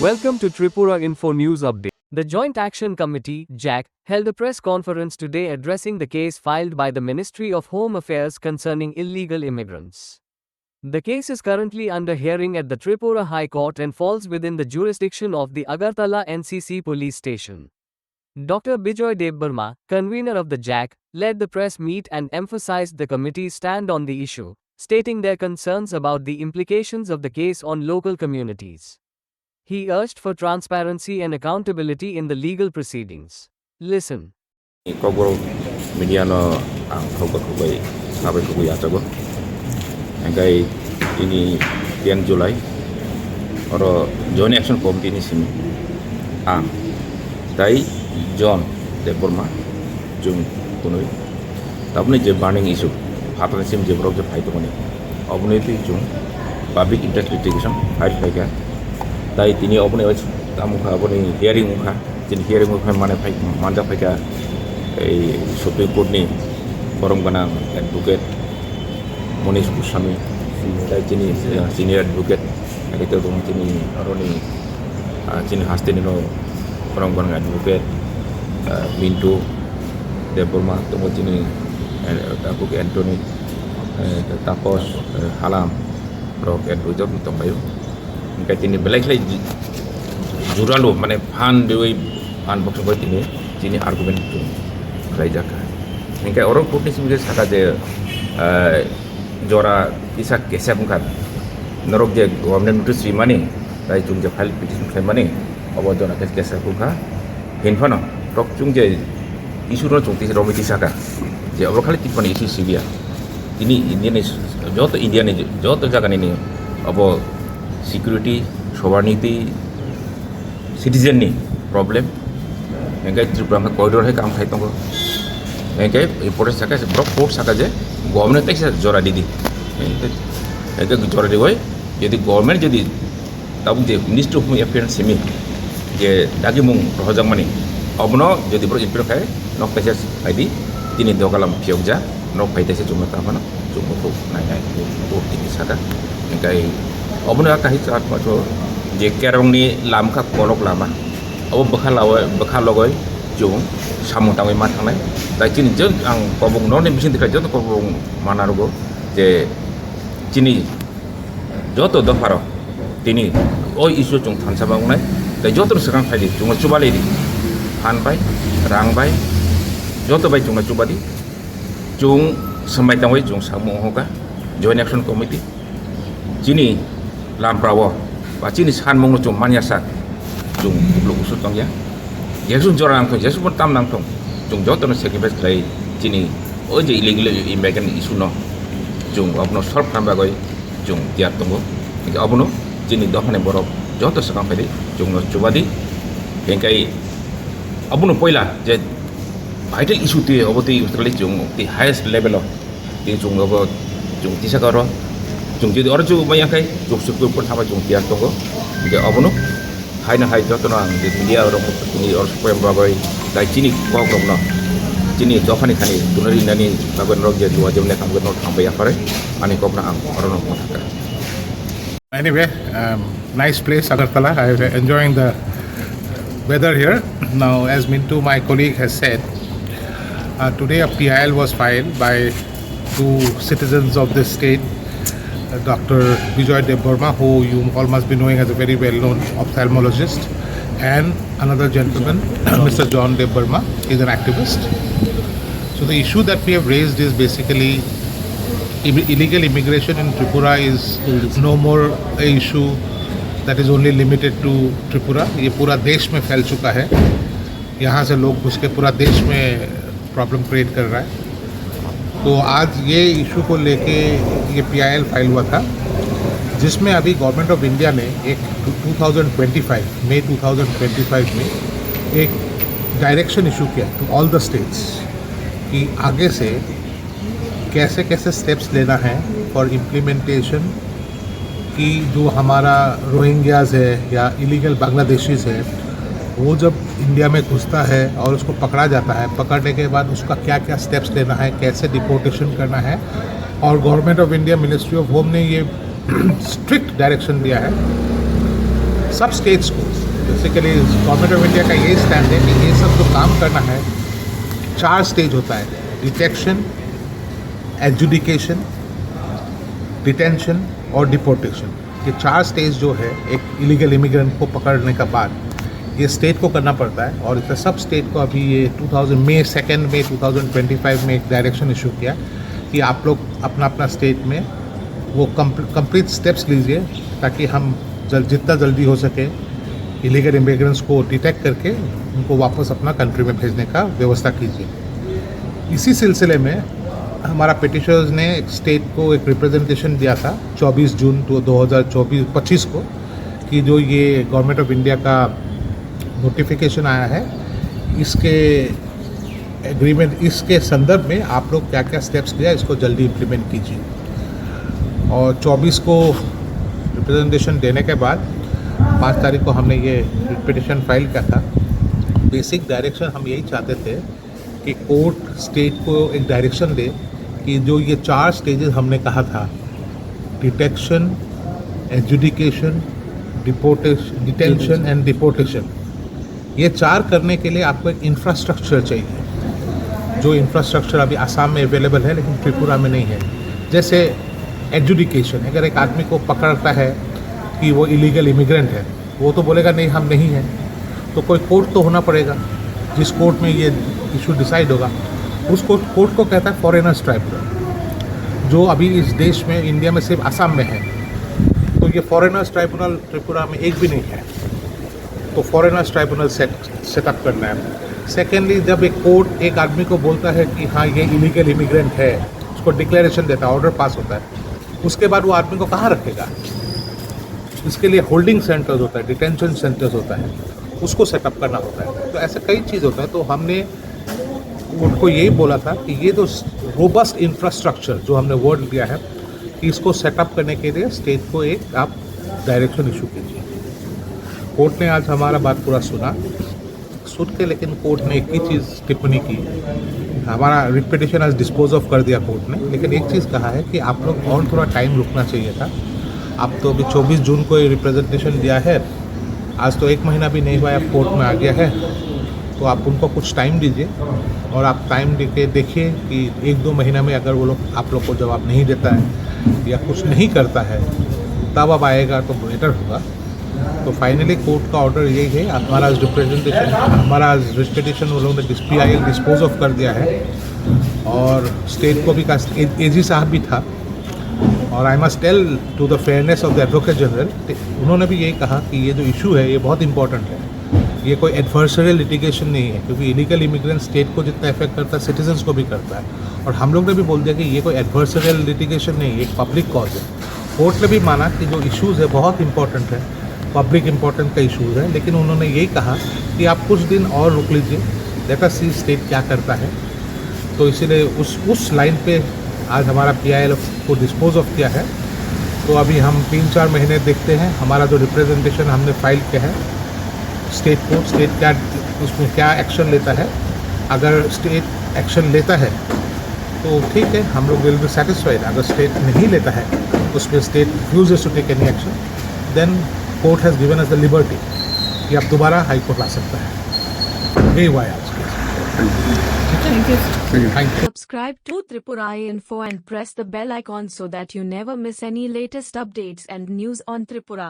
Welcome to Tripura Info News Update. The Joint Action Committee, JAC, held a press conference today addressing the case filed by the Ministry of Home Affairs concerning illegal immigrants. The case is currently under hearing at the Tripura High Court and falls within the jurisdiction of the Agartala NCC Police Station. Dr. Bijoy Debbarma, convener of the JAC, led the press meet and emphasized the committee's stand on the issue, stating their concerns about the implications of the case on local communities. He urged for transparency and accountability in the legal proceedings. Listen. Kogoro media no ang kobai sabai kobai atago. Angkai ini 10 Julai oro Joint Action Committee ni sim ang dai John Debbarma jung punoi. Tapne je burning issue hatan sim je brok je fight kone. Abune ti jung public interest litigation fight faika. Dai tini opone oi tamukha opone hearing mukha jin hearing mukha mane phai manja phaika ei Supreme Court ni forum ganang advocate Monish Goswami dai jini senior advocate itu dong jini aroni jini hasteni no forum ganang advocate Mintu Debbarma tunggu jini advocate Anthony tapos halam rok advocate tongkayo Mungkin ini belai juralo mana fan dewi fan box buat ini argumen itu kerja kan. Mungkin orang pun ni sebenarnya sakit je jora kisah kesah bukan norok je government notice mana, tapi cung je file petition file mana, awak jora kesah bukan, hinfano rok cung je isu orang cung tisar romiti sakit. Je orang kali tipu ni isu sivia. Ini India ni, jauh India ni jauh jaga ni awak security, sovereignty, citizen ni problem. Engkau Tripura में corridor है काम खाई तो engkau important साका से Brock court साका जे government तक से जोरा दी engkau जोरा दी होय jadi government jadi tahu je Ministry of Home Affairs semi je dagi mung rohjang mani abno jadi bro implement है nok पैसे ID ini dogalam piogja nok पैसे से cuma apa no cuma tu naik tu ini saka engkau abno akahi saat macam je kerong ni lam kah kolok lama अब बखा लगोय jung samung tangoi mat tangnai dai chini jeng ang kobong non mesin dikha joto kobong manarugo je chini joto dofaro tini oi isu chung thansa bangunai dai joto sekarang phali chung chubali di han bai rang bai joto bai chung chubadi chung samai tangoi chung samung hoka Joint Action Committee chini lam prawo ba chini san mong chung manyasak chung blok usut tong ya yesun jorang tong yesun tam nang tong chung joto no sekibes lai chini oje illegal immigrant isu no chung apno solve kamba goi chung tiar tongo ke apno chini dohane borok joto sakam pedi chung no chubadi engkai apno poila je vital issue ti oboti ustrali chung the highest level of ti chung obo chung tisa karo chung jadi orang chung banyak kai chung syukur pun sama chung tiar tongo ke apno hai na hai joto na di media orang ini orang supaya bagai dai chini kau no chini jokhani khani tunari nani bagai rok je dua jam ne kam gano sampai apare ani kau na orang no thaka. Anyway, nice place Agartala. I'm enjoying the weather here. Now, as Mintu, my colleague, has said, today a PIL was filed by two citizens of this state. Dr. Bijoy Debbarma, who you all must be knowing as a very well-known ophthalmologist, and another gentleman, Mr. John Debbarma, is an activist. So the issue that we have raised is basically illegal immigration in Tripura is no more a issue that is only limited to Tripura. ये पूरा देश में फैल चुका है. यहाँ से लोग घुस के पूरा देश में प्रॉब्लम क्रिएट कर रहा है. तो आज ये इशू को लेके ये PIL फाइल हुआ था, जिसमें अभी गवर्नमेंट ऑफ इंडिया ने एक 2025 मई 2025 में एक डायरेक्शन इशू किया टू ऑल द स्टेट्स कि आगे से कैसे कैसे स्टेप्स लेना है फॉर इम्प्लीमेंटेशन कि जो हमारा रोहिंग्याज है या इलीगल बांग्लादेशीज़ है वो जब इंडिया में घुसता है और उसको पकड़ा जाता है, पकड़ने के बाद उसका क्या क्या स्टेप्स लेना है, कैसे डिपोर्टेशन करना है. और government of India ministry of home ने ये स्ट्रिक्ट डायरेक्शन दिया है सब स्टेट्स को बेसिकली गवर्नमेंट ऑफ इंडिया का ये स्टैंड है कि ये सब जो काम करना है 4 स्टेज होता है: डिटेक्शन, एडजुडिकेशन, डिटेंशन और डिपोर्टेशन। ये 4 स्टेज जो है एक इलीगल इमिग्रेंट को पकड़ने का बाद ये स्टेट को करना पड़ता है। और इस सब स्टेट को अभी ये 2 मई 2025 में एक डायरेक्शन इशू किया कि आप लोग अपना अपना स्टेट में वो कंप्लीट स्टेप्स लीजिए ताकि हम जितना जल्दी हो सके इलीगल इमिग्रेंट्स को डिटेक्ट करके उनको वापस अपना कंट्री में भेजने का व्यवस्था कीजिए। इसी सिलसिले में हमारा पिटिशनर्स ने एक स्टेट को एक रिप्रेजेंटेशन दिया था 24 जून 2025 को कि जो ये गवर्नमेंट ऑफ इंडिया का नोटिफिकेशन आया है इसके एग्रीमेंट इसके संदर्भ में आप लोग क्या क्या स्टेप्स लिया इसको जल्दी इम्प्लीमेंट कीजिए। और 24 को रिप्रेजेंटेशन देने के बाद 5 तारीख को हमने ये पिटिशन फाइल किया था। बेसिक डायरेक्शन हम यही चाहते थे कि कोर्ट स्टेट को एक डायरेक्शन दे कि जो ये 4 स्टेजेस हमने कहा था, detection, adjudication, detention and deportation, ये 4 करने के लिए आपको एक इंफ्रास्ट्रक्चर चाहिए जो इंफ्रास्ट्रक्चर अभी आसाम में अवेलेबल है लेकिन त्रिपुरा में नहीं है। जैसे एडजुडिकेशन, अगर एक आदमी को पकड़ता है कि वो इलीगल इमिग्रेंट है, वो तो बोलेगा नहीं हम नहीं हैं, तो कोई कोर्ट तो होना पड़ेगा जिस कोर्ट में ये इशू डिसाइड होगा। उस कोर्ट को कहता है फॉरेनर्स ट्राइब्यूनल, जो अभी इस देश में इंडिया में सिर्फ आसाम में है। तो ये फॉरेनर्स ट्राइब्यूनल त्रिपुरा में एक भी नहीं है, तो फॉरेनर्स ट्राइब्यूनल सेटअप करना है। सेकेंडली, जब एक कोर्ट एक आदमी को बोलता है कि हाँ ये इलीगल इमिग्रेंट है, उसको डिक्लेरेशन देता है, ऑर्डर पास होता है, उसके बाद वो आदमी को कहाँ रखेगा? इसके लिए होल्डिंग सेंटर्स होता है, डिटेंशन सेंटर्स होता है, उसको सेटअप करना होता है। तो ऐसे कई चीज़ होता है। तो हमने कोर्ट को यही बोला था कि ये जो रोबस्ट इंफ्रास्ट्रक्चर जो हमने वर्ड लिया है कि इसको सेटअप करने के लिए स्टेट को एक आप डायरेक्शन इशू कीजिए। कोर्ट ने आज हमारा बात पूरा सुन के, लेकिन कोर्ट ने एक ही चीज़ टिप्पणी की, हमारा रिपिटिशन आज डिस्पोज ऑफ कर दिया कोर्ट ने, लेकिन एक चीज़ कहा है कि आप लोग और थोड़ा टाइम रुकना चाहिए था। आप तो अभी 24 जून को ये रिप्रेजेंटेशन दिया है, आज तो 1 महीना भी नहीं हुआ, आप कोर्ट में आ गया है, तो आप उनको कुछ टाइम दीजिए और आप टाइम दे के देखिए कि 1-2 महीना में अगर वो लोग आप लोग को जवाब नहीं देता है या कुछ नहीं करता है तब अब आएगा तो बेटर होगा। तो फाइनली कोर्ट का ऑर्डर यही है, हमारा रिप्रेजेंटेशन, हमारा रिप्रेजेंटेशन वो लोगों ने PIL डिस्पोज ऑफ कर दिया है और स्टेट को भी AG साहब भी था। और I must tell to the fairness of the advocate general, उन्होंने भी यही कहा कि ये जो इशू है ये बहुत इंपॉर्टेंट है, ये कोई एडवर्सरियल लिटिगेशन नहीं है, क्योंकि इलीगल इमिग्रेंट स्टेट को जितना इफेक्ट करता है सिटीजन्स को भी करता है। और हम लोग ने भी बोल दिया कि ये कोई एडवर्सरियल लिटिगेशन नहीं है, एक पब्लिक कॉज है। कोर्ट ने भी माना कि जो इशूज़ है बहुत इंपॉर्टेंट है, पब्लिक इंपॉर्टेंट का इशूज़ है, लेकिन उन्होंने यही कहा कि आप कुछ दिन और रुक लीजिए, लेट अस सी स्टेट क्या करता है। तो इसीलिए उस लाइन पे आज हमारा PIL को डिस्पोज ऑफ किया है। तो अभी हम 3-4 महीने देखते हैं हमारा जो रिप्रेजेंटेशन हमने फाइल किया है स्टेट को, स्टेट क्या उसमें क्या एक्शन लेता है। अगर स्टेट एक्शन लेता है तो ठीक है, हम लोग विल बी सेटिस्फाइड। अगर स्टेट नहीं लेता है, उसमें state refuses to take any action, then court has given us the liberty कि आप दोबारा हाई कोर्ट ला सकता है। यही हुआ है आज के। Thank you. Thank you. Subscribe to Tripura Info and press the bell icon so that you never miss any latest updates and news on Tripura.